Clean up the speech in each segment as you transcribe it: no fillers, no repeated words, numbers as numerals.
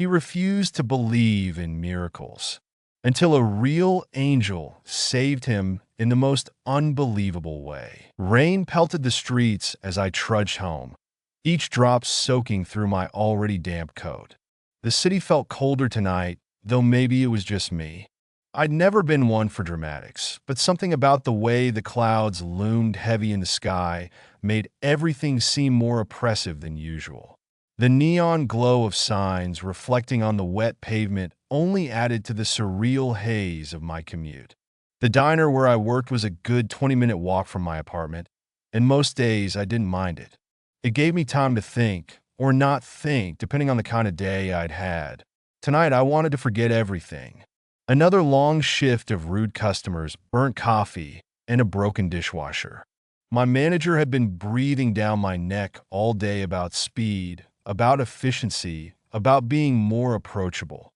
He refused to believe in miracles until a real angel saved him in the most unbelievable way. Rain pelted the streets as I trudged home, each drop soaking through my already damp coat. The city felt colder tonight, though maybe it was just me. I'd never been one for dramatics, but something about the way the clouds loomed heavy in the sky made everything seem more oppressive than usual. The neon glow of signs reflecting on the wet pavement only added to the surreal haze of my commute. The diner where I worked was a good 20-minute walk from my apartment, and most days I didn't mind it. It gave me time to think, or not think, depending on the kind of day I'd had. Tonight I wanted to forget everything. Another long shift of rude customers, burnt coffee, and a broken dishwasher. My manager had been breathing down my neck all day about speed, about efficiency, about being more approachable.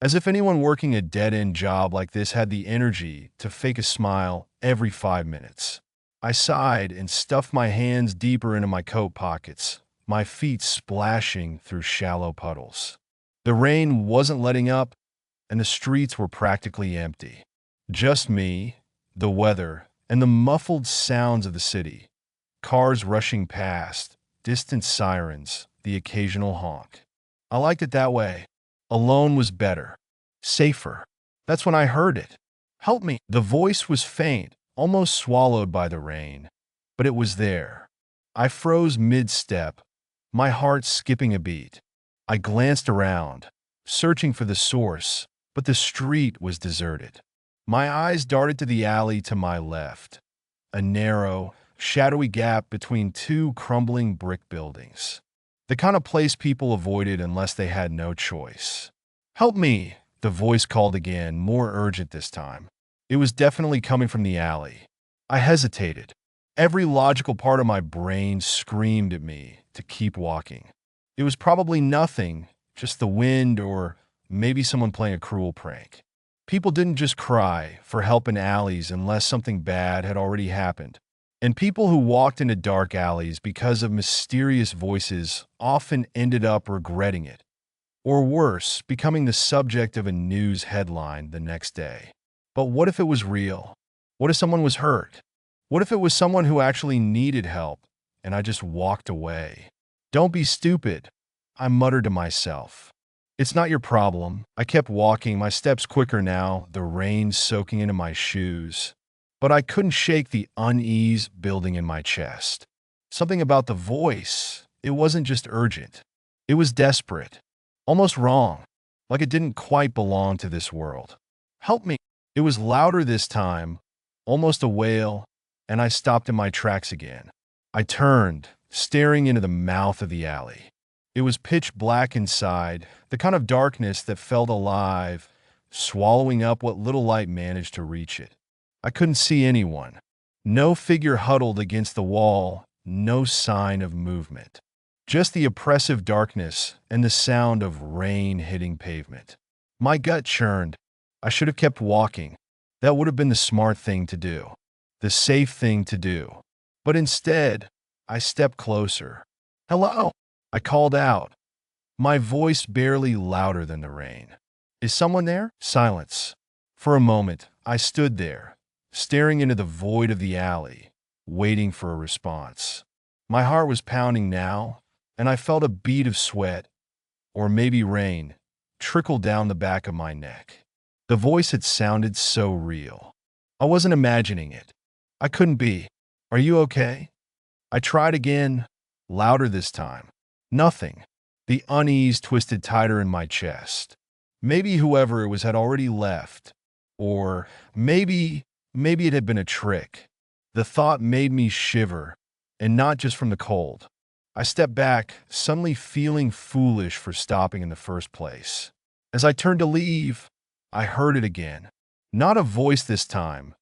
As if anyone working a dead-end job like this had the energy to fake a smile every 5 minutes. I sighed and stuffed my hands deeper into my coat pockets, my feet splashing through shallow puddles. The rain wasn't letting up, and the streets were practically empty. Just me, the weather, and the muffled sounds of the city. Cars rushing past, distant sirens, the occasional honk. I liked it that way. Alone was better. Safer. That's when I heard it. Help me. The voice was faint, almost swallowed by the rain, but it was there. I froze mid-step, my heart skipping a beat. I glanced around, searching for the source, but the street was deserted. My eyes darted to the alley to my left, a narrow, shadowy gap between two crumbling brick buildings. The kind of place people avoided unless they had no choice. "Help me," the voice called again, more urgent this time. It was definitely coming from the alley. I hesitated. Every logical part of my brain screamed at me to keep walking. It was probably nothing, just the wind or maybe someone playing a cruel prank. People didn't just cry for help in alleys unless something bad had already happened. And people who walked into dark alleys because of mysterious voices often ended up regretting it. Or worse, becoming the subject of a news headline the next day. But what if it was real? What if someone was hurt? What if it was someone who actually needed help and I just walked away? "Don't be stupid," I muttered to myself. "It's not your problem." I kept walking, my steps quicker now, the rain soaking into my shoes. But I couldn't shake the unease building in my chest. Something about the voice, it wasn't just urgent. It was desperate, almost wrong, like it didn't quite belong to this world. "Help me." It was louder this time, almost a wail, and I stopped in my tracks again. I turned, staring into the mouth of the alley. It was pitch black inside, the kind of darkness that felt alive, swallowing up what little light managed to reach it. I couldn't see anyone. No figure huddled against the wall, no sign of movement. Just the oppressive darkness and the sound of rain hitting pavement. My gut churned. I should have kept walking. That would have been the smart thing to do, the safe thing to do. But instead, I stepped closer. "Hello," I called out, my voice barely louder than the rain. "Is someone there?" Silence. For a moment, I stood there, staring into the void of the alley, waiting for a response. My heart was pounding now, and I felt a bead of sweat, or maybe rain, trickle down the back of my neck. The voice had sounded so real. I wasn't imagining it. I couldn't be. "Are you okay?" I tried again, louder this time. Nothing. The unease twisted tighter in my chest. Maybe whoever it was had already left. Or maybe it had been a trick. The thought made me shiver, and not just from the cold. I stepped back, suddenly feeling foolish for stopping in the first place. As I turned to leave, I heard it again. Not a voice this time,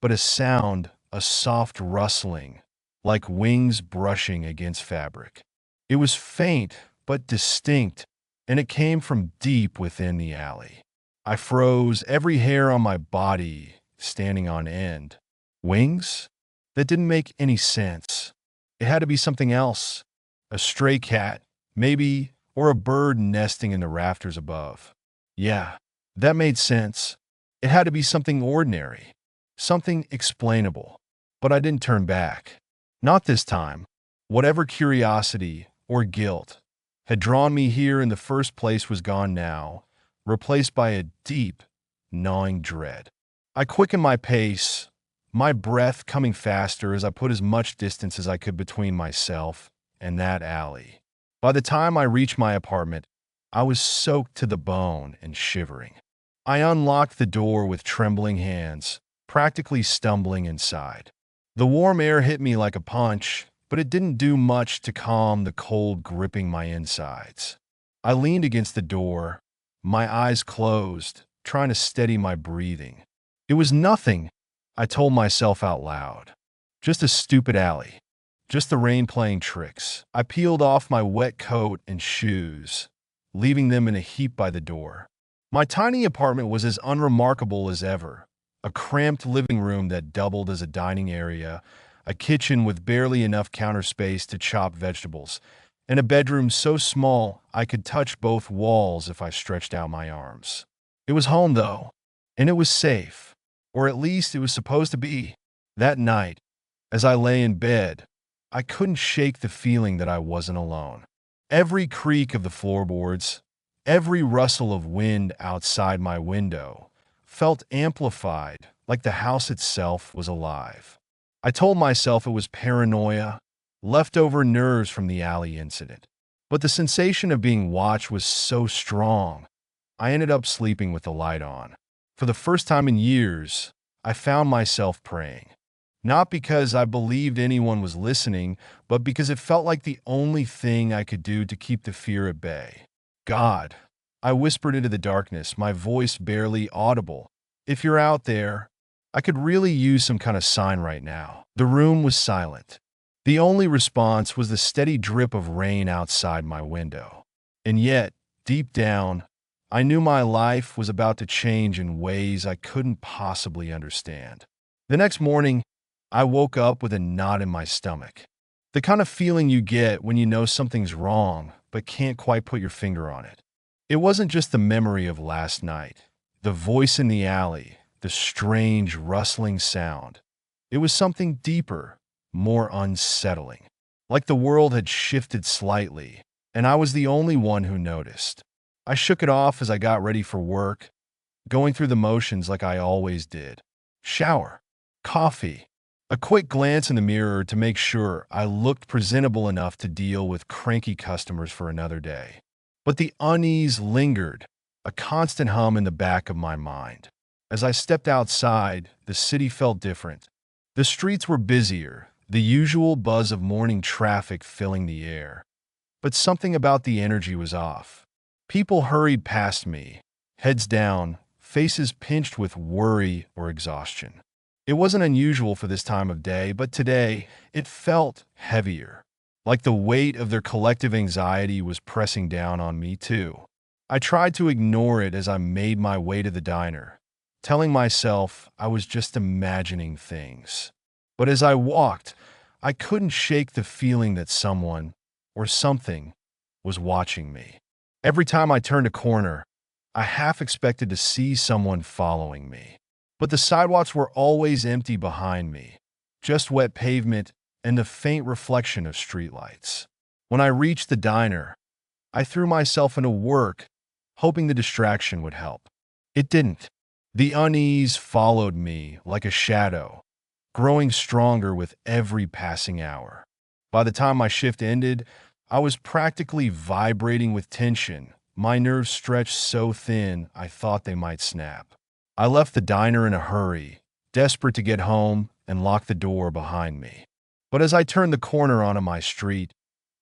but a sound, a soft rustling, like wings brushing against fabric. It was faint, but distinct, and it came from deep within the alley. I froze, every hair on my body standing on end. Wings? That didn't make any sense. It had to be something else. A stray cat, maybe or a bird nesting in the rafters above. Yeah, that made sense. It had to be something ordinary, something explainable. But I didn't turn back. Not this time. Whatever curiosity or guilt had drawn me here in the first place was gone now, replaced by a deep, gnawing dread. I quickened my pace, my breath coming faster as I put as much distance as I could between myself and that alley. By the time I reached my apartment, I was soaked to the bone and shivering. I unlocked the door with trembling hands, practically stumbling inside. The warm air hit me like a punch, but it didn't do much to calm the cold gripping my insides. I leaned against the door, my eyes closed, trying to steady my breathing. It was nothing, I told myself out loud. Just a stupid alley. Just the rain playing tricks. I peeled off my wet coat and shoes, leaving them in a heap by the door. My tiny apartment was as unremarkable as ever. A cramped living room that doubled as a dining area, a kitchen with barely enough counter space to chop vegetables, and a bedroom so small I could touch both walls if I stretched out my arms. It was home, though, and it was safe, or at least it was supposed to be. That night, as I lay in bed, I couldn't shake the feeling that I wasn't alone. Every creak of the floorboards, every rustle of wind outside my window felt amplified, like the house itself was alive. I told myself it was paranoia, leftover nerves from the alley incident. But the sensation of being watched was so strong, I ended up sleeping with the light on. For the first time in years, I found myself praying. Not because I believed anyone was listening, but because it felt like the only thing I could do to keep the fear at bay. God, I whispered into the darkness, my voice barely audible. If you're out there, I could really use some kind of sign right now. The room was silent. The only response was the steady drip of rain outside my window. And yet, deep down, I knew my life was about to change in ways I couldn't possibly understand. The next morning, I woke up with a knot in my stomach. The kind of feeling you get when you know something's wrong, but can't quite put your finger on it. It wasn't just the memory of last night, the voice in the alley, the strange rustling sound. It was something deeper, more unsettling. Like the world had shifted slightly, and I was the only one who noticed. I shook it off as I got ready for work, going through the motions like I always did. Shower, coffee, a quick glance in the mirror to make sure I looked presentable enough to deal with cranky customers for another day. But the unease lingered, a constant hum in the back of my mind. As I stepped outside, the city felt different. The streets were busier, the usual buzz of morning traffic filling the air. But something about the energy was off. People hurried past me, heads down, faces pinched with worry or exhaustion. It wasn't unusual for this time of day, but today it felt heavier, like the weight of their collective anxiety was pressing down on me too. I tried to ignore it as I made my way to the diner, telling myself I was just imagining things. But as I walked, I couldn't shake the feeling that someone, or something, was watching me. Every time I turned a corner, I half expected to see someone following me. But the sidewalks were always empty behind me, just wet pavement and the faint reflection of streetlights. When I reached the diner, I threw myself into work, hoping the distraction would help. It didn't. The unease followed me like a shadow, growing stronger with every passing hour. By the time my shift ended, I was practically vibrating with tension, my nerves stretched so thin I thought they might snap. I left the diner in a hurry, desperate to get home and lock the door behind me. But as I turned the corner onto my street,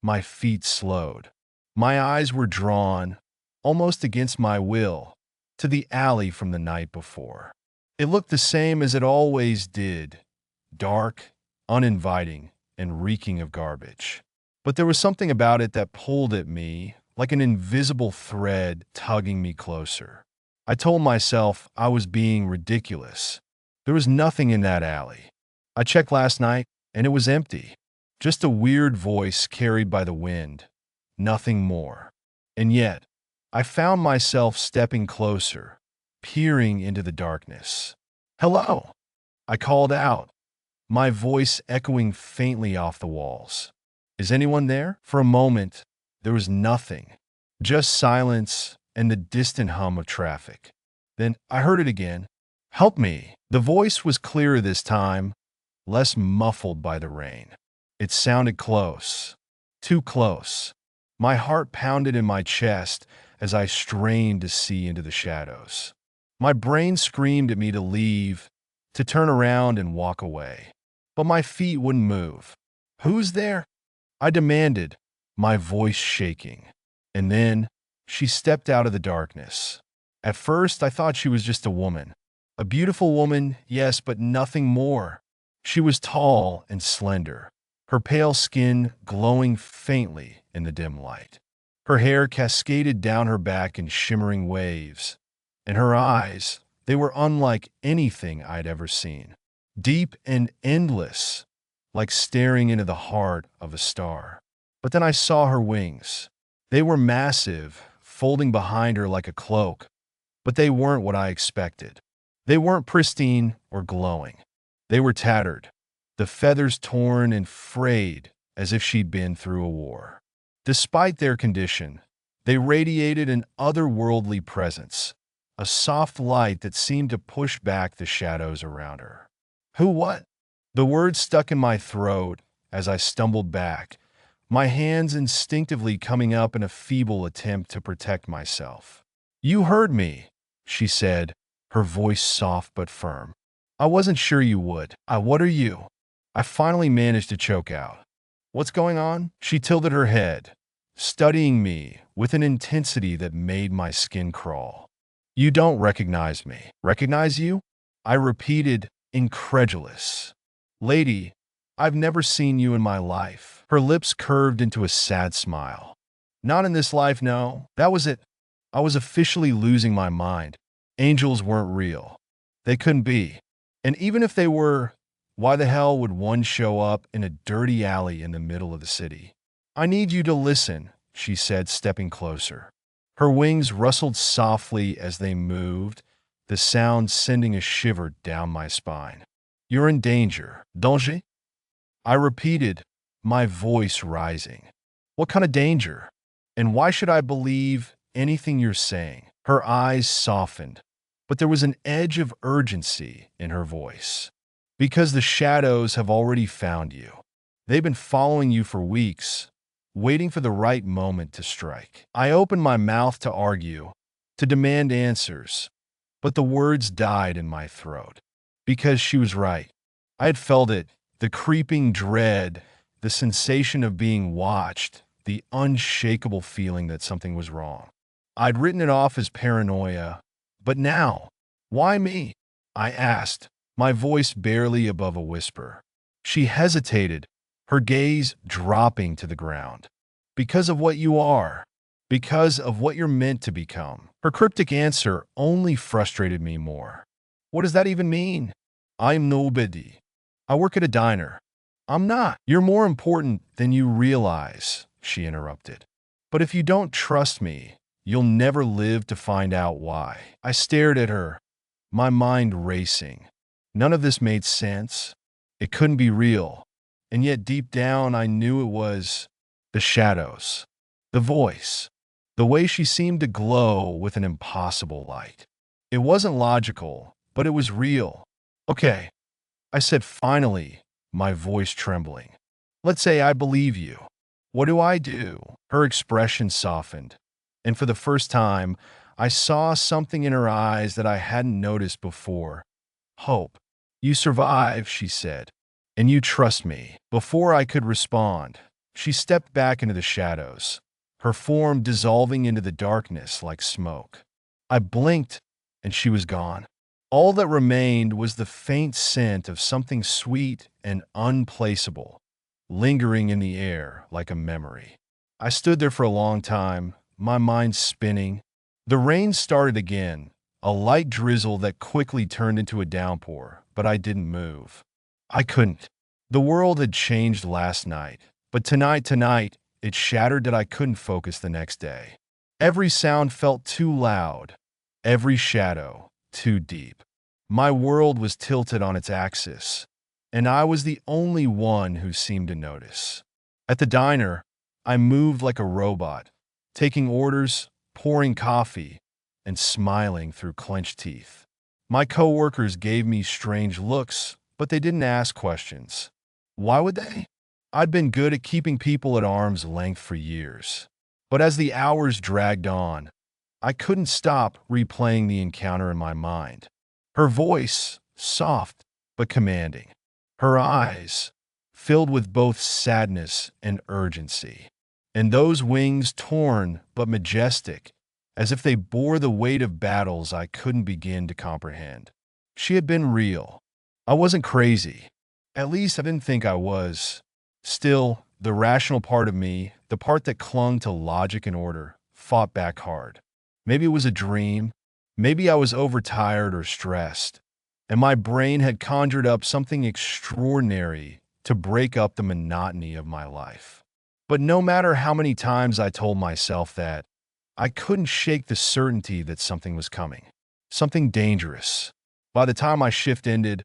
my feet slowed. My eyes were drawn, almost against my will, to the alley from the night before. It looked the same as it always did, dark, uninviting, and reeking of garbage. But there was something about it that pulled at me, like an invisible thread tugging me closer. I told myself I was being ridiculous. There was nothing in that alley. I checked last night, and it was empty. Just a weird voice carried by the wind. Nothing more. And yet, I found myself stepping closer, peering into the darkness. "Hello," I called out, my voice echoing faintly off the walls. "Is anyone there?" For a moment, there was nothing, just silence and the distant hum of traffic. Then I heard it again. "Help me." The voice was clearer this time, less muffled by the rain. It sounded close, too close. My heart pounded in my chest as I strained to see into the shadows. My brain screamed at me to leave, to turn around and walk away. But my feet wouldn't move. "Who's there?" I demanded, my voice shaking. And then she stepped out of the darkness. At first, I thought she was just a woman. A beautiful woman, yes, but nothing more. She was tall and slender, her pale skin glowing faintly in the dim light. Her hair cascaded down her back in shimmering waves, and her eyes, they were unlike anything I'd ever seen. Deep and endless, like staring into the heart of a star. But then I saw her wings. They were massive, folding behind her like a cloak, but they weren't what I expected. They weren't pristine or glowing. They were tattered, the feathers torn and frayed as if she'd been through a war. Despite their condition, they radiated an otherworldly presence, a soft light that seemed to push back the shadows around her. "Who what?" The words stuck in my throat as I stumbled back, my hands instinctively coming up in a feeble attempt to protect myself. "You heard me," she said, her voice soft but firm. "I wasn't sure you would. What are you?" I finally managed to choke out. "What's going on?" She tilted her head, studying me with an intensity that made my skin crawl. "You don't recognize me." "Recognize you?" I repeated, incredulous. "Lady, I've never seen you in my life." Her lips curved into a sad smile. "Not in this life, no. That was it. I was officially losing my mind. Angels weren't real. They couldn't be. And even if they were, why the hell would one show up in a dirty alley in the middle of the city?" "I need you to listen," she said, stepping closer. Her wings rustled softly as they moved, the sound sending a shiver down my spine. "You're in danger, danger?" I repeated, my voice rising. "What kind of danger? And why should I believe anything you're saying?" Her eyes softened, but there was an edge of urgency in her voice. "Because the shadows have already found you. They've been following you for weeks, waiting for the right moment to strike." I opened my mouth to argue, to demand answers, but the words died in my throat. Because she was right. I had felt it, the creeping dread, the sensation of being watched, the unshakable feeling that something was wrong. I'd written it off as paranoia, but now, why me? I asked, my voice barely above a whisper. She hesitated, her gaze dropping to the ground. "Because of what you are. Because of what you're meant to become." Her cryptic answer only frustrated me more. "What does that even mean?" "I'm nobody. I work at a diner." "I'm not. You're more important than you realize," she interrupted. "But if you don't trust me, you'll never live to find out why." I stared at her, my mind racing. None of this made sense. It couldn't be real. And yet deep down I knew it was. The shadows. The voice. The way she seemed to glow with an impossible light. It wasn't logical, but it was real. "Okay," I said finally, my voice trembling. "Let's say I believe you. What do I do?" Her expression softened, and for the first time, I saw something in her eyes that I hadn't noticed before. Hope. "You survive," she said, "and you trust me." Before I could respond, she stepped back into the shadows, her form dissolving into the darkness like smoke. I blinked, and she was gone. All that remained was the faint scent of something sweet and unplaceable, lingering in the air like a memory. I stood there for a long time, my mind spinning. The rain started again, a light drizzle that quickly turned into a downpour, but I didn't move. I couldn't. The world had changed last night, but tonight, it shattered that I couldn't focus the next day. Every sound felt too loud, every shadow too deep. My world was tilted on its axis, and I was the only one who seemed to notice. At the diner, I moved like a robot, taking orders, pouring coffee, and smiling through clenched teeth. My coworkers gave me strange looks, but they didn't ask questions. Why would they? I'd been good at keeping people at arm's length for years. But as the hours dragged on, I couldn't stop replaying the encounter in my mind. Her voice, soft but commanding. Her eyes, filled with both sadness and urgency. And those wings torn but majestic, as if they bore the weight of battles I couldn't begin to comprehend. She had been real. I wasn't crazy. At least I didn't think I was. Still, the rational part of me, the part that clung to logic and order, fought back hard. Maybe it was a dream. Maybe I was overtired or stressed, and my brain had conjured up something extraordinary to break up the monotony of my life. But no matter how many times I told myself that, I couldn't shake the certainty that something was coming. Something dangerous. By the time my shift ended,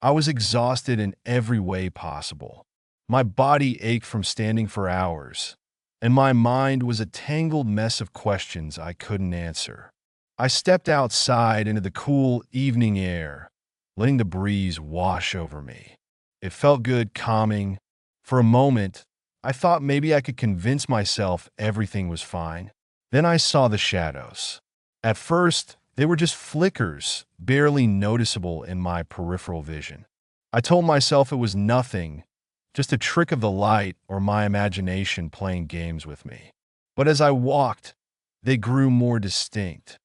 I was exhausted in every way possible. My body ached from standing for hours, and my mind was a tangled mess of questions I couldn't answer. I stepped outside into the cool evening air, letting the breeze wash over me. It felt good, calming. For a moment, I thought maybe I could convince myself everything was fine. Then I saw the shadows. At first, they were just flickers, barely noticeable in my peripheral vision. I told myself it was nothing, just a trick of the light or my imagination playing games with me. But as I walked, they grew more distinct.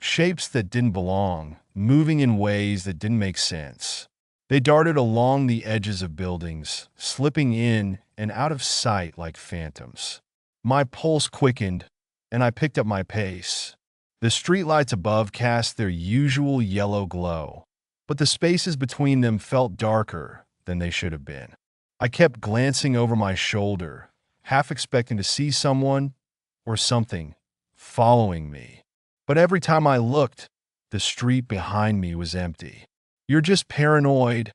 Shapes that didn't belong, moving in ways that didn't make sense. They darted along the edges of buildings, slipping in and out of sight like phantoms. My pulse quickened, and I picked up my pace. The streetlights above cast their usual yellow glow, but the spaces between them felt darker than they should have been. I kept glancing over my shoulder, half expecting to see someone or something following me. But every time I looked, the street behind me was empty. "You're just paranoid,"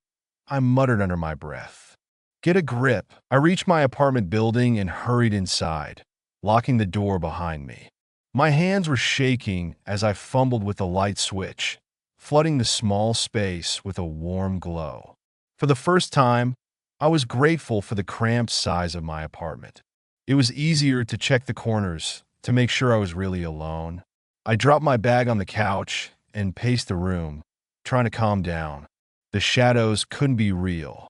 I muttered under my breath. "Get a grip." I reached my apartment building and hurried inside, locking the door behind me. My hands were shaking as I fumbled with the light switch, flooding the small space with a warm glow. For the first time, I was grateful for the cramped size of my apartment. It was easier to check the corners to make sure I was really alone. I dropped my bag on the couch and paced the room, trying to calm down. The shadows couldn't be real.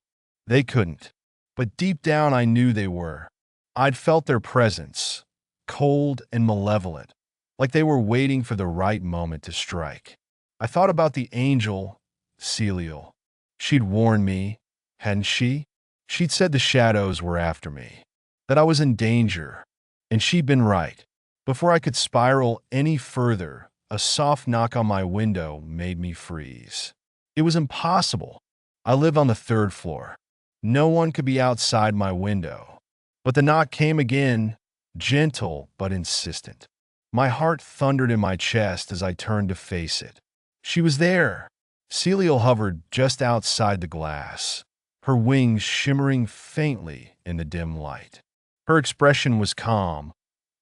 They couldn't. But deep down I knew they were. I'd felt their presence, cold and malevolent, like they were waiting for the right moment to strike. I thought about the angel, Celial. She'd warned me, hadn't she? She'd said the shadows were after me, that I was in danger, and she'd been right. Before I could spiral any further, a soft knock on my window made me freeze. It was impossible. I live on the third floor. No one could be outside my window. But the knock came again, gentle but insistent. My heart thundered in my chest as I turned to face it. She was there. Celial hovered just outside the glass, her wings shimmering faintly in the dim light. Her expression was calm,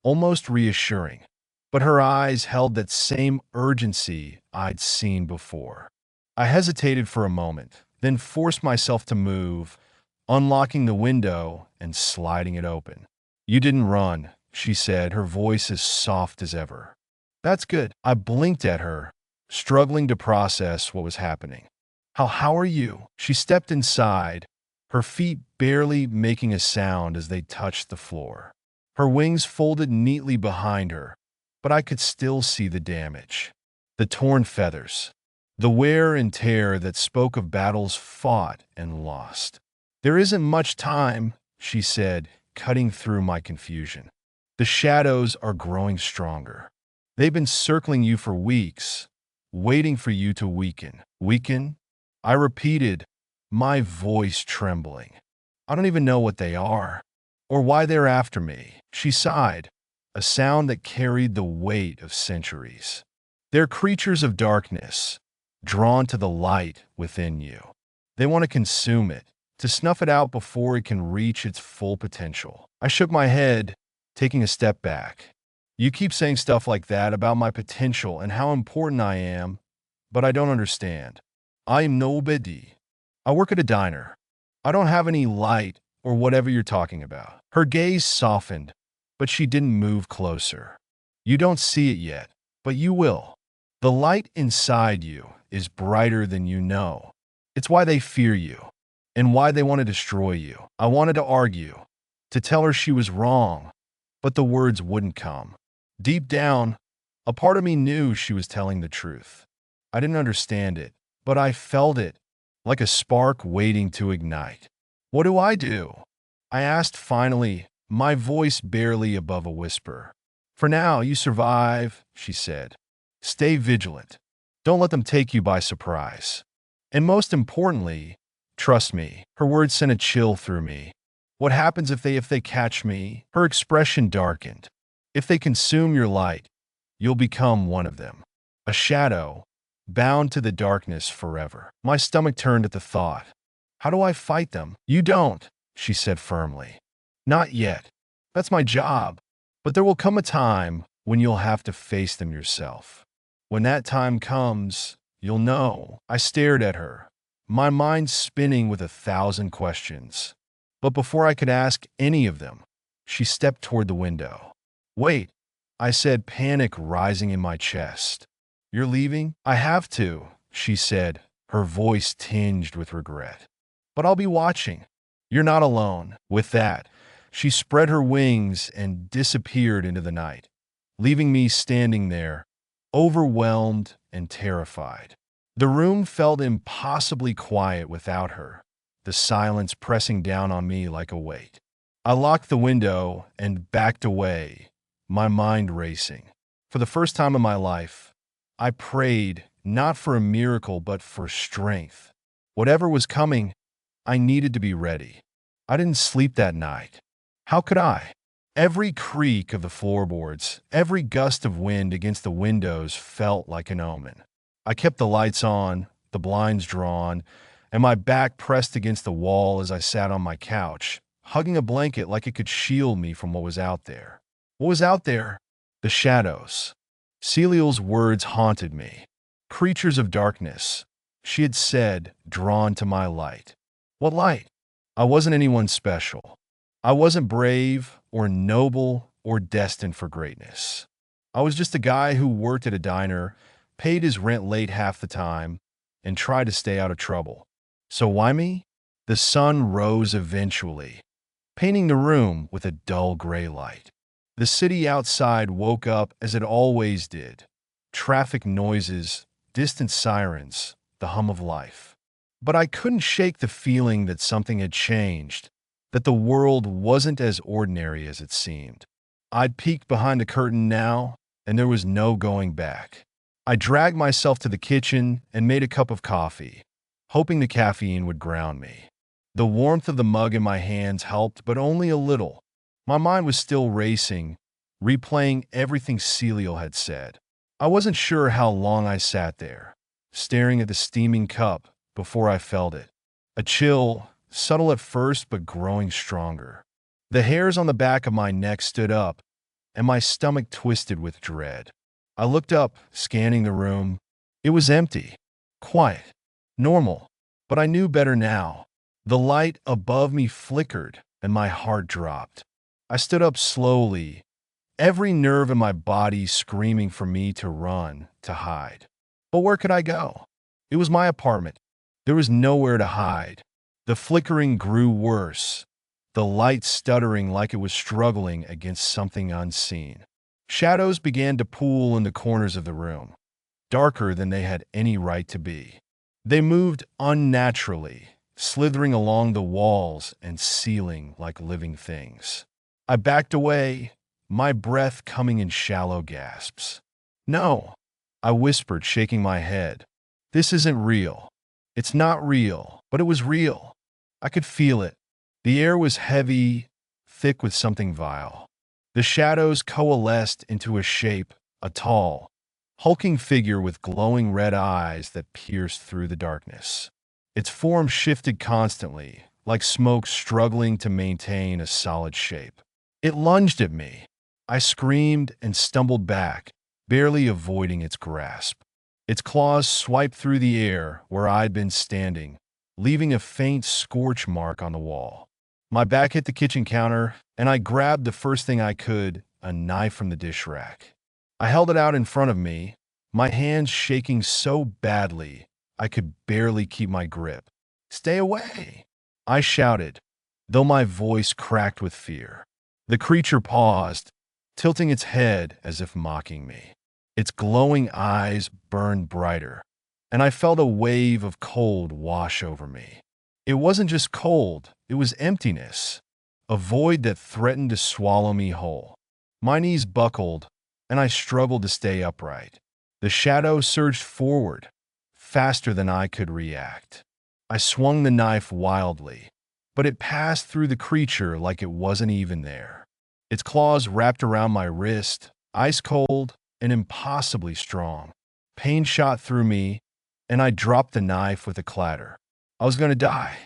almost reassuring, but her eyes held that same urgency I'd seen before. I hesitated for a moment, then forced myself to move, unlocking the window and sliding it open. "You didn't run," she said, her voice as soft as ever. "That's good." I blinked at her, struggling to process what was happening. How are you?" She stepped inside, her feet barely making a sound as they touched the floor. Her wings folded neatly behind her, but I could still see the damage. The torn feathers. The wear and tear that spoke of battles fought and lost. "There isn't much time," she said, cutting through my confusion. "The shadows are growing stronger. They've been circling you for weeks, waiting for you to weaken." "Weaken?" I repeated, my voice trembling. "I don't even know what they are, or why they're after me." She sighed, a sound that carried the weight of centuries. They're creatures of darkness, drawn to the light within you. They want to consume it, to snuff it out before it can reach its full potential. I shook my head, taking a step back. You keep saying stuff like that about my potential and how important I am, but I don't understand. I am nobody. I work at a diner. I don't have any light or whatever you're talking about. Her gaze softened, but she didn't move closer. You don't see it yet, but you will. The light inside you is brighter than you know. It's why they fear you and why they want to destroy you. I wanted to argue, to tell her she was wrong, but the words wouldn't come. Deep down, a part of me knew she was telling the truth. I didn't understand it, but I felt it, like a spark waiting to ignite. What do? I asked finally, my voice barely above a whisper. For now, you survive, she said. Stay vigilant. Don't let them take you by surprise. And most importantly, trust me. Her words sent a chill through me. What happens if they catch me? Her expression darkened. If they consume your light, you'll become one of them. A shadow, bound to the darkness forever. My stomach turned at the thought. How do I fight them? You don't, she said firmly. Not yet. That's my job. But there will come a time when you'll have to face them yourself. When that time comes, you'll know. I stared at her, my mind spinning with 1,000 questions. But before I could ask any of them, she stepped toward the window. Wait, I said, panic rising in my chest. You're leaving? I have to, she said, her voice tinged with regret. But I'll be watching. You're not alone. With that, she spread her wings and disappeared into the night, leaving me standing there, overwhelmed and terrified. The room felt impossibly quiet without her, the silence pressing down on me like a weight. I locked the window and backed away, my mind racing. For the first time in my life, I prayed not for a miracle but for strength. Whatever was coming, I needed to be ready. I didn't sleep that night. How could I? Every creak of the floorboards, every gust of wind against the windows felt like an omen. I kept the lights on, the blinds drawn, and my back pressed against the wall as I sat on my couch, hugging a blanket like it could shield me from what was out there. What was out there? The shadows. Celial's words haunted me. Creatures of darkness, she had said, drawn to my light. What light? I wasn't anyone special. I wasn't brave or noble or destined for greatness. I was just a guy who worked at a diner, paid his rent late half the time, and tried to stay out of trouble. So why me? The sun rose eventually, painting the room with a dull gray light. The city outside woke up as it always did. Traffic noises, distant sirens, the hum of life. But I couldn't shake the feeling that something had changed, that the world wasn't as ordinary as it seemed. I'd peeked behind the curtain now, and there was no going back. I dragged myself to the kitchen and made a cup of coffee, hoping the caffeine would ground me. The warmth of the mug in my hands helped, but only a little. My mind was still racing, replaying everything Celial had said. I wasn't sure how long I sat there, staring at the steaming cup before I felt it. A chill, subtle at first but growing stronger. The hairs on the back of my neck stood up, and my stomach twisted with dread. I looked up, scanning the room. It was empty, quiet, normal, but I knew better now. The light above me flickered, and my heart dropped. I stood up slowly, every nerve in my body screaming for me to run, to hide. But where could I go? It was my apartment. There was nowhere to hide. The flickering grew worse, the light stuttering like it was struggling against something unseen. Shadows began to pool in the corners of the room, darker than they had any right to be. They moved unnaturally, slithering along the walls and ceiling like living things. I backed away, my breath coming in shallow gasps. No, I whispered, shaking my head. This isn't real. It's not real, but it was real. I could feel it. The air was heavy, thick with something vile. The shadows coalesced into a shape, a tall, hulking figure with glowing red eyes that pierced through the darkness. Its form shifted constantly, like smoke struggling to maintain a solid shape. It lunged at me. I screamed and stumbled back, barely avoiding its grasp. Its claws swiped through the air where I'd been standing, leaving a faint scorch mark on the wall. My back hit the kitchen counter, and I grabbed the first thing I could, a knife from the dish rack. I held it out in front of me, my hands shaking so badly I could barely keep my grip. "Stay away!" I shouted, though my voice cracked with fear. The creature paused, tilting its head as if mocking me. Its glowing eyes burned brighter, and I felt a wave of cold wash over me. It wasn't just cold, it was emptiness, a void that threatened to swallow me whole. My knees buckled, and I struggled to stay upright. The shadow surged forward, faster than I could react. I swung the knife wildly, but it passed through the creature like it wasn't even there. Its claws wrapped around my wrist, ice cold and impossibly strong. Pain shot through me, and I dropped the knife with a clatter. I was going to die.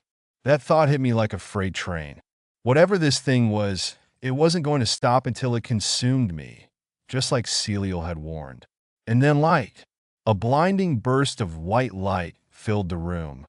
That thought hit me like a freight train. Whatever this thing was, it wasn't going to stop until it consumed me, just like Celial had warned. And then light. A blinding burst of white light filled the room,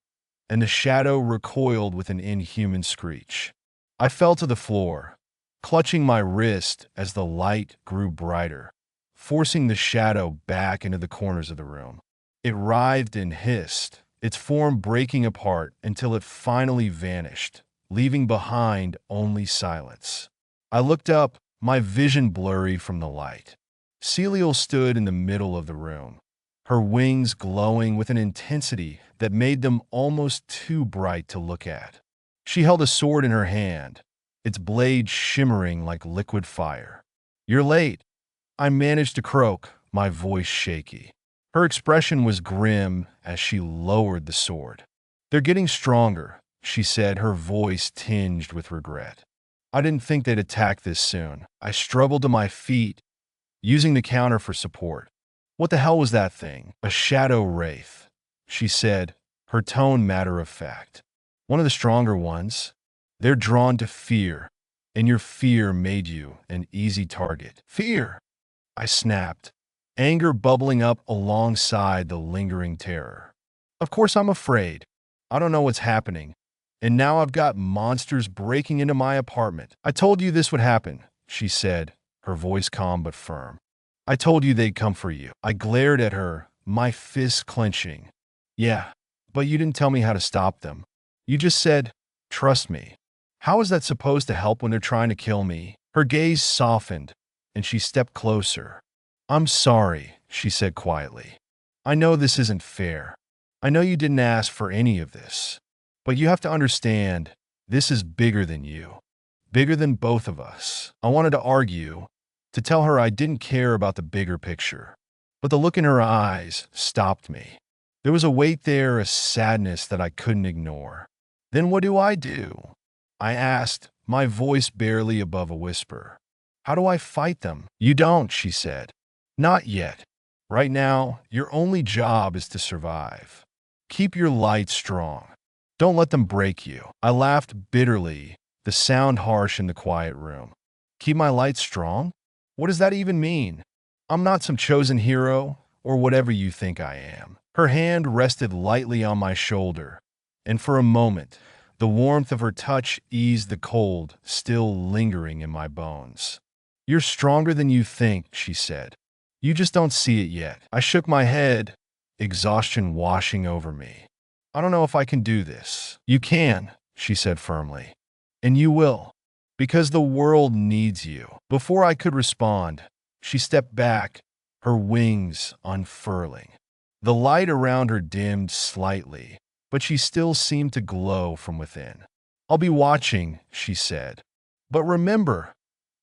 and the shadow recoiled with an inhuman screech. I fell to the floor, clutching my wrist as the light grew brighter, forcing the shadow back into the corners of the room. It writhed and hissed, its form breaking apart until it finally vanished, leaving behind only silence. I looked up, my vision blurry from the light. Celial stood in the middle of the room, her wings glowing with an intensity that made them almost too bright to look at. She held a sword in her hand, its blade shimmering like liquid fire. "You're late," I managed to croak, my voice shaky. Her expression was grim as she lowered the sword. "They're getting stronger," she said, her voice tinged with regret. I didn't think they'd attack this soon. I struggled to my feet, using the counter for support. "What the hell was that thing?" "A shadow wraith," she said, her tone matter of fact. "One of the stronger ones. They're drawn to fear, and your fear made you an easy target." "Fear!" I snapped, anger bubbling up alongside the lingering terror. "Of course I'm afraid. I don't know what's happening, and now I've got monsters breaking into my apartment." "I told you this would happen," she said, her voice calm but firm. "I told you they'd come for you." I glared at her, my fists clenching. "Yeah, but you didn't tell me how to stop them. You just said, 'Trust me.' How is that supposed to help when they're trying to kill me?" Her gaze softened, and she stepped closer. "I'm sorry," she said quietly. "I know this isn't fair. I know you didn't ask for any of this. But you have to understand, this is bigger than you. Bigger than both of us." I wanted to argue, to tell her I didn't care about the bigger picture. But the look in her eyes stopped me. There was a weight there, a sadness that I couldn't ignore. "Then what do? I asked, my voice barely above a whisper. "How do I fight them?" "You don't," she said. "Not yet. Right now, your only job is to survive. Keep your light strong. Don't let them break you." I laughed bitterly, the sound harsh in the quiet room. "Keep my light strong? What does that even mean? I'm not some chosen hero, or whatever you think I am." Her hand rested lightly on my shoulder, and for a moment, the warmth of her touch eased the cold still lingering in my bones. "You're stronger than you think," she said. "You just don't see it yet." I shook my head, exhaustion washing over me. "I don't know if I can do this." "You can," she said firmly. "And you will, because the world needs you." Before I could respond, she stepped back, her wings unfurling. The light around her dimmed slightly, but she still seemed to glow from within. "I'll be watching," she said. "But remember,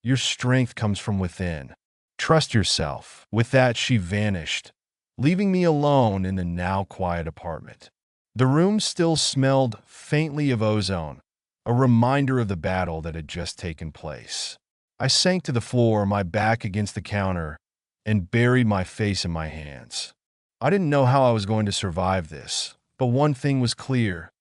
your strength comes from within. Trust yourself." With that, she vanished, leaving me alone in the now quiet apartment. The room still smelled faintly of ozone, a reminder of the battle that had just taken place. I sank to the floor, my back against the counter, and buried my face in my hands. I didn't know how I was going to survive this, but one thing was clear.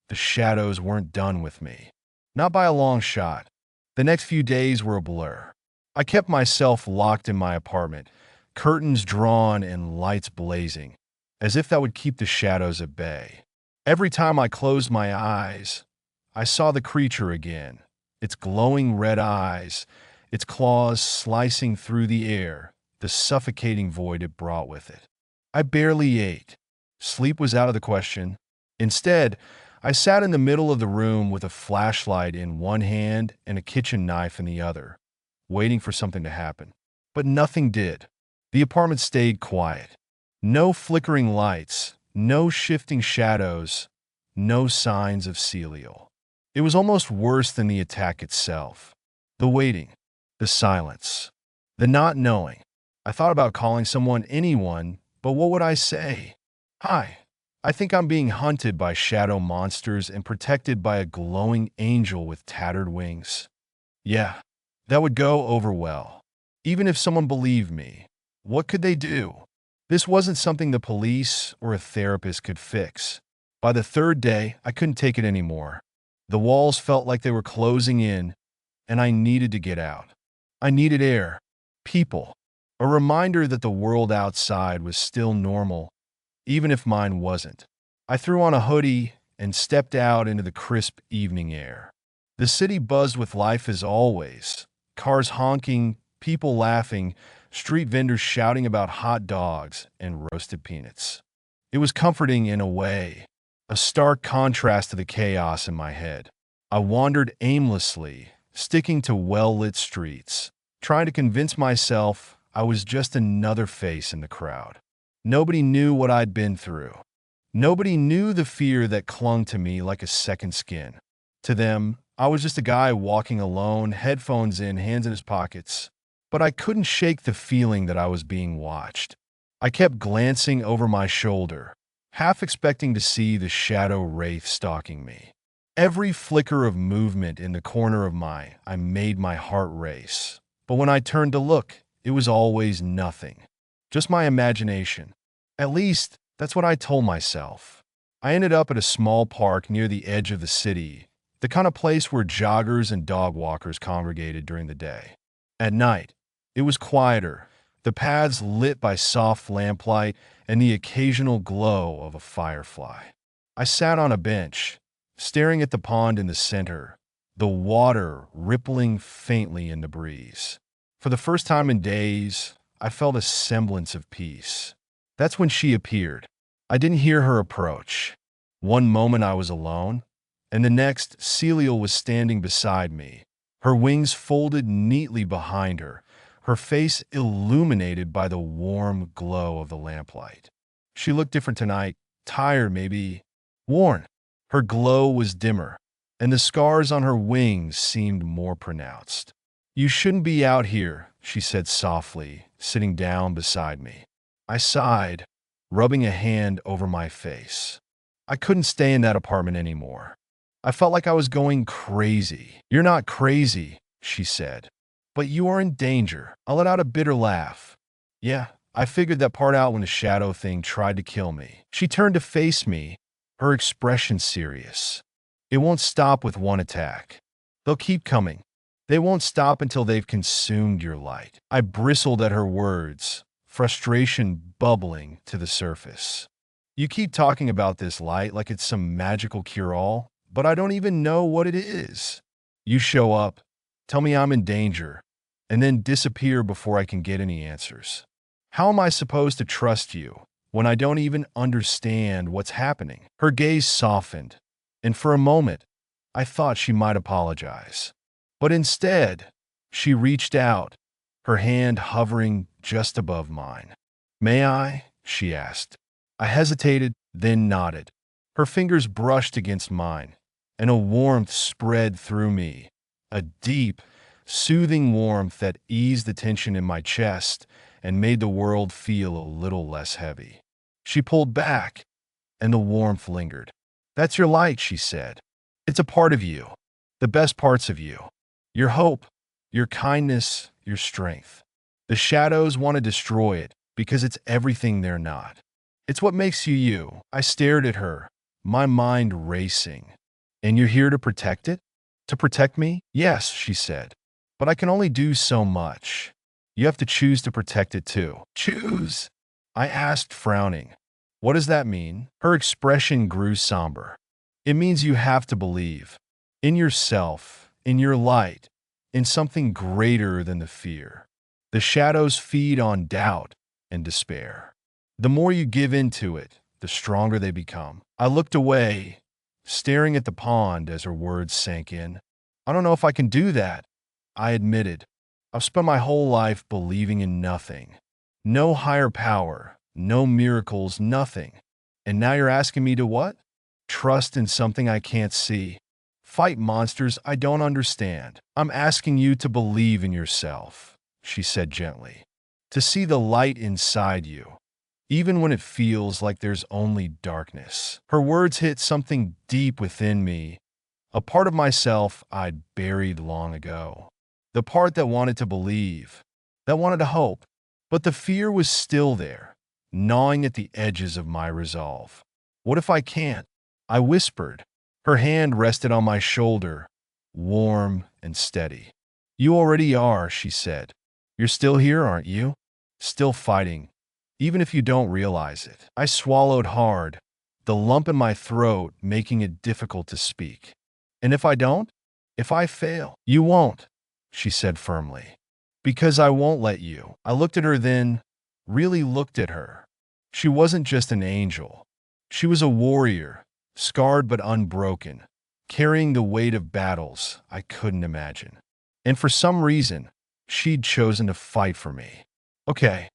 The shadows weren't done with me. Not by a long shot. The next few days were a blur. I kept myself locked in my apartment, curtains drawn and lights blazing, as if that would keep the shadows at bay. Every time I closed my eyes, I saw the creature again, its glowing red eyes, its claws slicing through the air, the suffocating void it brought with it. I barely ate. Sleep was out of the question. Instead, I sat in the middle of the room with a flashlight in one hand and a kitchen knife in the other, waiting for something to happen. But nothing did. The apartment stayed quiet. No flickering lights, no shifting shadows, no signs of Celial. It was almost worse than the attack itself. The waiting, the silence, the not knowing. I thought about calling someone, anyone, but what would I say? Hi, I think I'm being hunted by shadow monsters and protected by a glowing angel with tattered wings. Yeah, that would go over well. Even if someone believed me, what could they do? This wasn't something the police or a therapist could fix. By the third day, I couldn't take it anymore. The walls felt like they were closing in, and I needed to get out. I needed air, people, a reminder that the world outside was still normal, even if mine wasn't. I threw on a hoodie and stepped out into the crisp evening air. The city buzzed with life as always. Cars honking, people laughing, street vendors shouting about hot dogs and roasted peanuts. It was comforting in a way, a stark contrast to the chaos in my head. I wandered aimlessly, sticking to well-lit streets, trying to convince myself I was just another face in the crowd. Nobody knew what I'd been through. Nobody knew the fear that clung to me like a second skin. To them, I was just a guy walking alone, headphones in, hands in his pockets. But I couldn't shake the feeling that I was being watched. I kept glancing over my shoulder, half expecting to see the shadow wraith stalking me. Every flicker of movement in the corner of my eye made my heart race. But when I turned to look, it was always nothing. Just my imagination. At least, that's what I told myself. I ended up at a small park near the edge of the city, the kind of place where joggers and dog walkers congregated during the day. At night, it was quieter, the paths lit by soft lamplight and the occasional glow of a firefly. I sat on a bench, staring at the pond in the center, the water rippling faintly in the breeze. For the first time in days, I felt a semblance of peace. That's when she appeared. I didn't hear her approach. One moment I was alone, and the next, Celial was standing beside me, her wings folded neatly behind her, her face illuminated by the warm glow of the lamplight. She looked different tonight, tired maybe, worn. Her glow was dimmer, and the scars on her wings seemed more pronounced. "You shouldn't be out here," she said softly, sitting down beside me. I sighed, rubbing a hand over my face. I couldn't stay in that apartment anymore. I felt like I was going crazy. "You're not crazy," she said, "but you are in danger." I let out a bitter laugh. Yeah, I figured that part out when the shadow thing tried to kill me. She turned to face me, her expression serious. "It won't stop with one attack. They'll keep coming. They won't stop until they've consumed your light." I bristled at her words, frustration bubbling to the surface. "You keep talking about this light like it's some magical cure-all, but I don't even know what it is. You show up, tell me I'm in danger, and then disappear before I can get any answers. How am I supposed to trust you when I don't even understand what's happening?" Her gaze softened, and for a moment, I thought she might apologize. But instead, she reached out, her hand hovering just above mine. "May I?" she asked. I hesitated, then nodded. Her fingers brushed against mine, and a warmth spread through me, a deep, soothing warmth that eased the tension in my chest and made the world feel a little less heavy. She pulled back, and the warmth lingered. "That's your light," she said. "It's a part of you, the best parts of you. Your hope, your kindness, your strength. The shadows want to destroy it because it's everything they're not. It's what makes you you. I stared at her, my mind racing. And you're here to protect it? To protect me? Yes, she said. But I can only do so much. You have to choose to protect it too. Choose? I asked, frowning. What does that mean? Her expression grew somber. It means you have to believe. In yourself, in your light, in something greater than the fear. The shadows feed on doubt and despair. The more you give into it, the stronger they become. I looked away, staring at the pond as her words sank in. I don't know if I can do that, I admitted. I've spent my whole life believing in nothing. No higher power, no miracles, nothing. And now you're asking me to what? Trust in something I can't see. Fight monsters I don't understand. I'm asking you to believe in yourself, she said gently. To see the light inside you, even when it feels like there's only darkness. Her words hit something deep within me, a part of myself I'd buried long ago. The part that wanted to believe, that wanted to hope. But the fear was still there, gnawing at the edges of my resolve. What if I can't? I whispered. Her hand rested on my shoulder, warm and steady. You already are, she said. You're still here, aren't you? Still fighting, even if you don't realize it. I swallowed hard, the lump in my throat making it difficult to speak. And if I don't? If I fail? You won't, she said firmly. Because I won't let you. I looked at her then, really looked at her. She wasn't just an angel. She was a warrior, scarred but unbroken, carrying the weight of battles I couldn't imagine. And for some reason, she'd chosen to fight for me. Okay,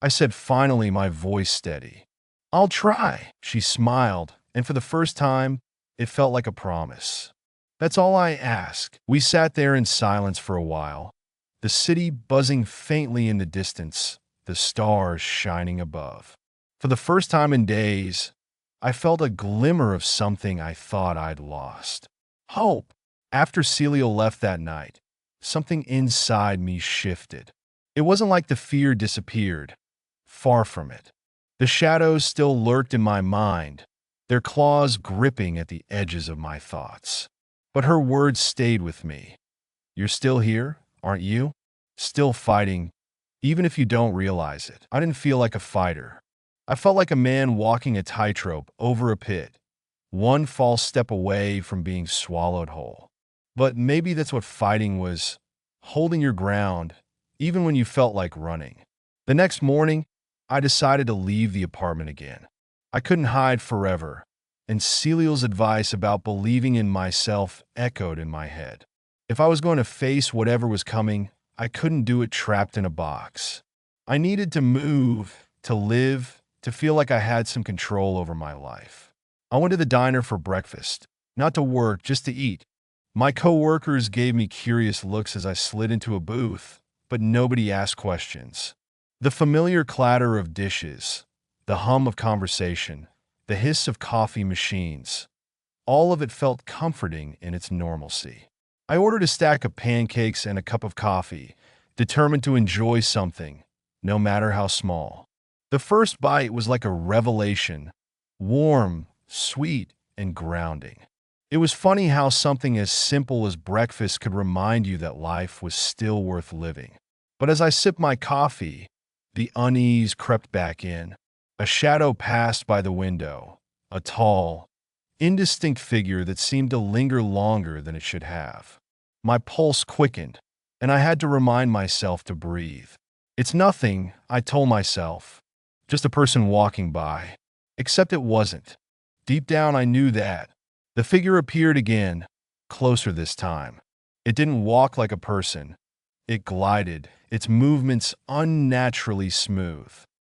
I said, finally, my voice steady. I'll try. She smiled, and for the first time, it felt like a promise. That's all I ask. We sat there in silence for a while, the city buzzing faintly in the distance, the stars shining above. For the first time in days, I felt a glimmer of something I thought I'd lost. Hope. After Celia left that night, something inside me shifted. It wasn't like the fear disappeared. Far from it. The shadows still lurked in my mind, their claws gripping at the edges of my thoughts. But her words stayed with me. You're still here, aren't you? Still fighting, even if you don't realize it. I didn't feel like a fighter. I felt like a man walking a tightrope over a pit, one false step away from being swallowed whole. But maybe that's what fighting was, holding your ground, even when you felt like running. The next morning, I decided to leave the apartment again. I couldn't hide forever, and Celia's advice about believing in myself echoed in my head. If I was going to face whatever was coming, I couldn't do it trapped in a box. I needed to move, to live, to feel like I had some control over my life. I went to the diner for breakfast, not to work, just to eat. My coworkers gave me curious looks as I slid into a booth, but nobody asked questions. The familiar clatter of dishes, the hum of conversation, the hiss of coffee machines, all of it felt comforting in its normalcy. I ordered a stack of pancakes and a cup of coffee, determined to enjoy something, no matter how small. The first bite was like a revelation, warm, sweet, and grounding. It was funny how something as simple as breakfast could remind you that life was still worth living. But as I sipped my coffee, the unease crept back in. A shadow passed by the window, a tall, indistinct figure that seemed to linger longer than it should have. My pulse quickened, and I had to remind myself to breathe. It's nothing, I told myself, just a person walking by. Except it wasn't. Deep down I knew that. The figure appeared again, closer this time. It didn't walk like a person. It glided, its movements unnaturally smooth.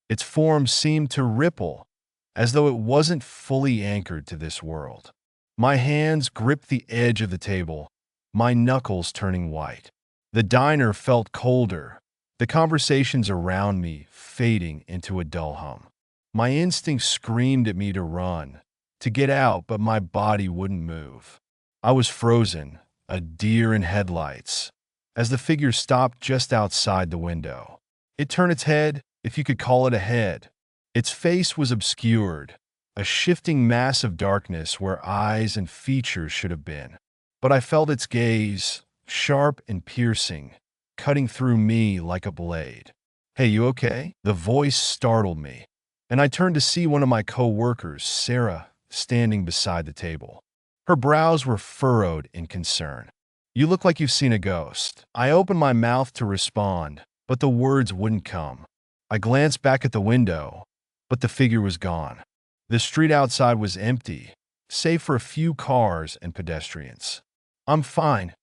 Its form seemed to ripple, as though it wasn't fully anchored to this world. My hands gripped the edge of the table, my knuckles turning white. The diner felt colder, the conversations around me fading into a dull hum. My instincts screamed at me to run, to get out, but my body wouldn't move. I was frozen, a deer in headlights, as the figure stopped just outside the window. It turned its head, if you could call it a head. Its face was obscured, a shifting mass of darkness where eyes and features should have been. But I felt its gaze, sharp and piercing, cutting through me like a blade. "Hey, you okay?" The voice startled me, and I turned to see one of my co-workers, Sarah, standing beside the table. Her brows were furrowed in concern. "You look like you've seen a ghost." I opened my mouth to respond, but the words wouldn't come. I glanced back at the window, but the figure was gone. The street outside was empty, save for a few cars and pedestrians. "I'm fine,"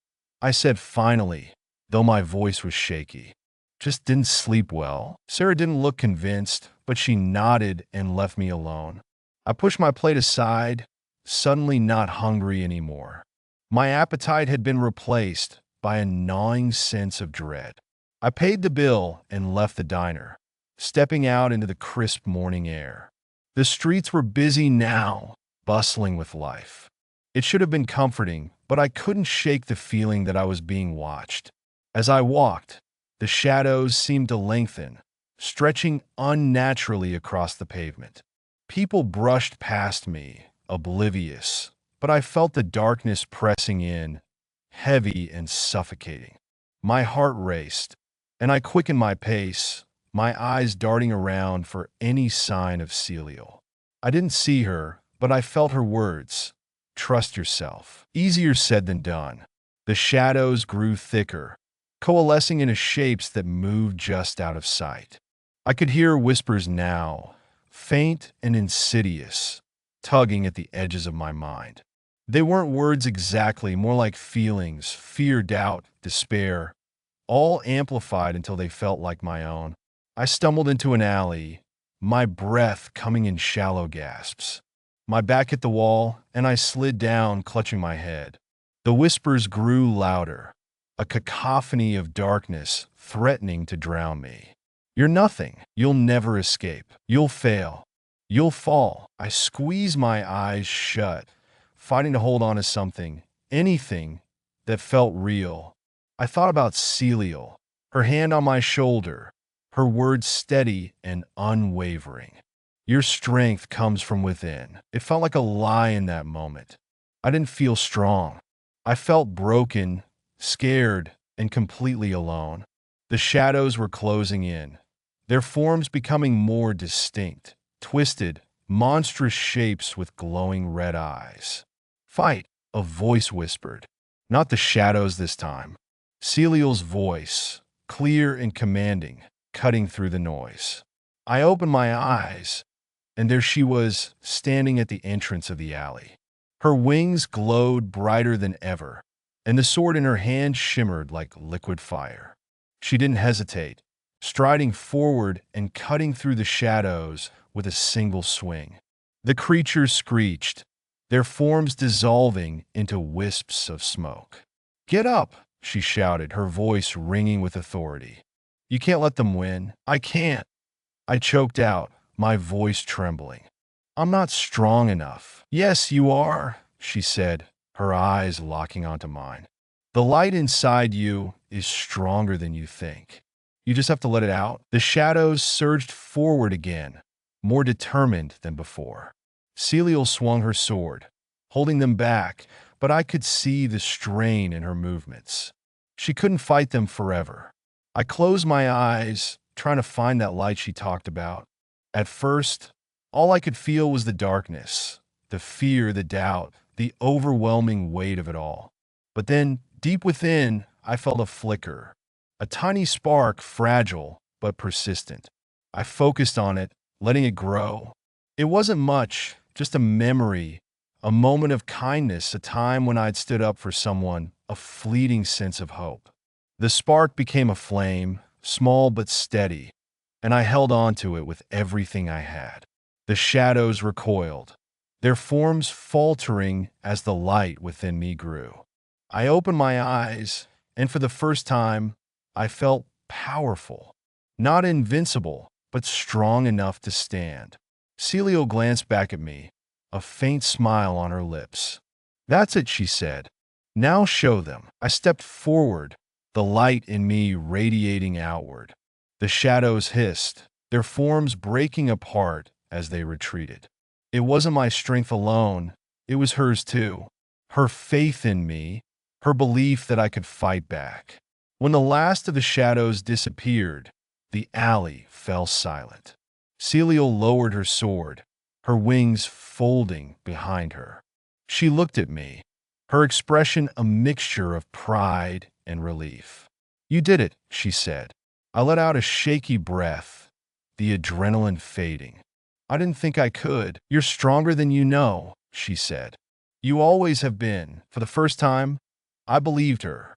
I said finally, though my voice was shaky. "Just didn't sleep well." Sarah didn't look convinced, but she nodded and left me alone. I pushed my plate aside, suddenly not hungry anymore. My appetite had been replaced by a gnawing sense of dread. I paid the bill and left the diner, stepping out into the crisp morning air. The streets were busy now, bustling with life. It should have been comforting, but I couldn't shake the feeling that I was being watched. As I walked, the shadows seemed to lengthen, stretching unnaturally across the pavement. People brushed past me, oblivious, but I felt the darkness pressing in, heavy and suffocating. My heart raced, and I quickened my pace, my eyes darting around for any sign of Celial. I didn't see her, but I felt her words. "Trust yourself." Easier said than done. The shadows grew thicker, coalescing into shapes that moved just out of sight. I could hear whispers now, faint and insidious, tugging at the edges of my mind. They weren't words exactly, more like feelings, fear, doubt, despair, all amplified until they felt like my own. I stumbled into an alley, my breath coming in shallow gasps. My back hit the wall, and I slid down, clutching my head. The whispers grew louder, a cacophony of darkness threatening to drown me. "You're nothing. You'll never escape. You'll fail. You'll fall." I squeezed my eyes shut, fighting to hold on to something, anything, that felt real. I thought about Celial, her hand on my shoulder, her words steady and unwavering. "Your strength comes from within." It felt like a lie in that moment. I didn't feel strong. I felt broken, scared, and completely alone. The shadows were closing in, their forms becoming more distinct, twisted, monstrous shapes with glowing red eyes. "Fight," a voice whispered. Not the shadows this time. Celial's voice, clear and commanding, cutting through the noise. I opened my eyes, and there she was, standing at the entrance of the alley. Her wings glowed brighter than ever, and the sword in her hand shimmered like liquid fire. She didn't hesitate, striding forward and cutting through the shadows with a single swing. The creatures screeched, their forms dissolving into wisps of smoke. "Get up," she shouted, her voice ringing with authority. "You can't let them win." "I can't," I choked out, my voice trembling. "I'm not strong enough." "Yes, you are," she said, her eyes locking onto mine. "The light inside you is stronger than you think. You just have to let it out." The shadows surged forward again, more determined than before. Celial swung her sword, holding them back, but I could see the strain in her movements. She couldn't fight them forever. I closed my eyes, trying to find that light she talked about. At first, all I could feel was the darkness, the fear, the doubt, the overwhelming weight of it all. But then, deep within, I felt a flicker, a tiny spark, fragile but persistent. I focused on it, letting it grow. It wasn't much, just a memory, a moment of kindness, a time when I'd stood up for someone, a fleeting sense of hope. The spark became a flame, small but steady, and I held on to it with everything I had. The shadows recoiled, their forms faltering as the light within me grew. I opened my eyes, and for the first time, I felt powerful. Not invincible, but strong enough to stand. Celial glanced back at me, a faint smile on her lips. "That's it," she said. "Now show them." I stepped forward, the light in me radiating outward. The shadows hissed, their forms breaking apart as they retreated. It wasn't my strength alone, it was hers too. Her faith in me, her belief that I could fight back. When the last of the shadows disappeared, the alley fell silent. Celial lowered her sword, her wings folding behind her. She looked at me, her expression a mixture of pride and relief. "You did it," she said. I let out a shaky breath, the adrenaline fading. "I didn't think I could." "You're stronger than you know," she said. "You always have been." For the first time, I believed her.